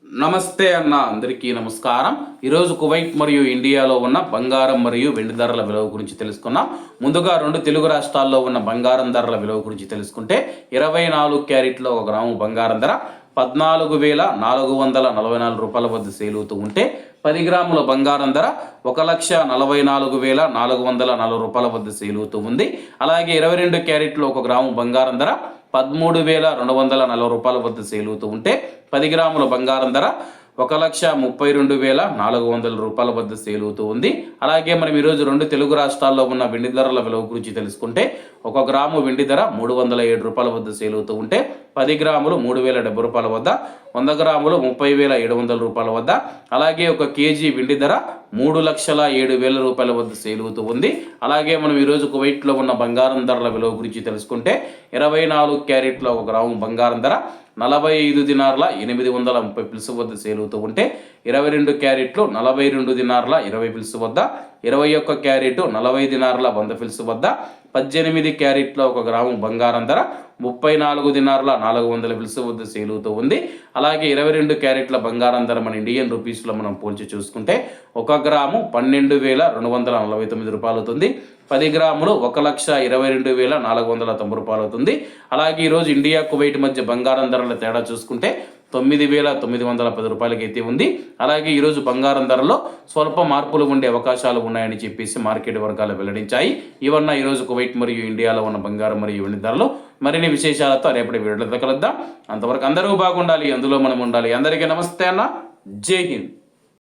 నమస్తే అన్న అందరికీ నమస్కారం. ఈరోజు కువైట్ మరియు ఇండియాలో ఉన్న బంగారం మరియు వెండి ధరల విలువ గురించి తెలుసుకున్నాం. ముందుగా రెండు తెలుగు రాష్ట్రాల్లో ఉన్న బంగారం ధరల విలువ గురించి తెలుసుకుంటే 24 క్యారెట్లో 1 గ్రాము బంగారం ధర 14,444 రూపాయల వద్ద సేల్ అవుతూ ఉంటే 10 గ్రాముల బంగారం ధర 1,44,440 రూపాయల వద్ద సేల్ అవుతూ ఉంది. అలాగే 22 క్యారెట్లో 1 గ్రాము బంగారం ధర 13,240 రూపాయల వద్ద సేల్ అవుతూ ఉంటే 10 గ్రాముల బంగారం ధర 1,32,400 రూపాయల వద్ద సేల్ అవుతూ ఉంది. అలాగే మనం ఈరోజు రెండు తెలుగు రాష్ట్రాల్లో ఉన్న వెండి ధరల విలువ గురించి తెలుసుకుంటే 1 గ్రాము వెండి ధర 307 రూపాయల వద్ద సేల్ అవుతూ ఉంటే 10 గ్రాములు 3,070 రూపాయల వద్ద, 100 గ్రాములు 30,700 రూపాయల వద్ద, అలాగే 1 కేజీ వెండి ధర 3,07,000 రూపాయల వద్ద సేల్ అవుతూ ఉంది. అలాగే మనం ఈరోజు కువైట్లో ఉన్న బంగారం ధరల విలువ గురించి తెలుసుకుంటే 24 క్యారెట్లో 1 గ్రాము బంగారం ధర 45 దినార్ల 830 పిల్స్ వద్ద సేల్ అవుతూ ఉంటే 22 క్యారెట్లు 42 దినార్ల 20 పిల్స్ వద్ద, 21 క్యారెట్ 40 దినార్ల 100 పిల్స్ వద్ద, 18 క్యారెట్ల 1 గ్రాము బంగారం ధర 34 దినార్ల 400 పిల్స్ వద్ద సేల్ అవుతూ ఉంది. అలాగే 22 క్యారెట్ల బంగారం ధర మన ఇండియన్ రూపీస్లో మనం పోల్చి చూసుకుంటే 1 గ్రాము 12,249 రూపాయలు అవుతుంది. 10 గ్రాములు 1,22,490 రూపాయలు అవుతుంది. అలాగే ఈరోజు ఇండియా కువైట్ మధ్య బంగారం ధరల తేడా చూసుకుంటే 9,910 రూపాయలకి అయితే ఉంది. అలాగే ఈరోజు బంగారం ధరలో స్వల్ప మార్పులు ఉండే అవకాశాలు ఉన్నాయని చెప్పేసి మార్కెట్ వర్గాలు వెల్లడించాయి. ఇవన్న ఈరోజు కువైట్ మరియు ఇండియాలో ఉన్న బంగారం మరియు వెండి ధరలు. మరిన్ని విశేషాలతో రేపటి వీడియోలో కలుద్దాం. అంతవరకు అందరూ బాగుండాలి, అందులో మనం ఉండాలి. అందరికీ నమస్తే అన్న, జై హింద్.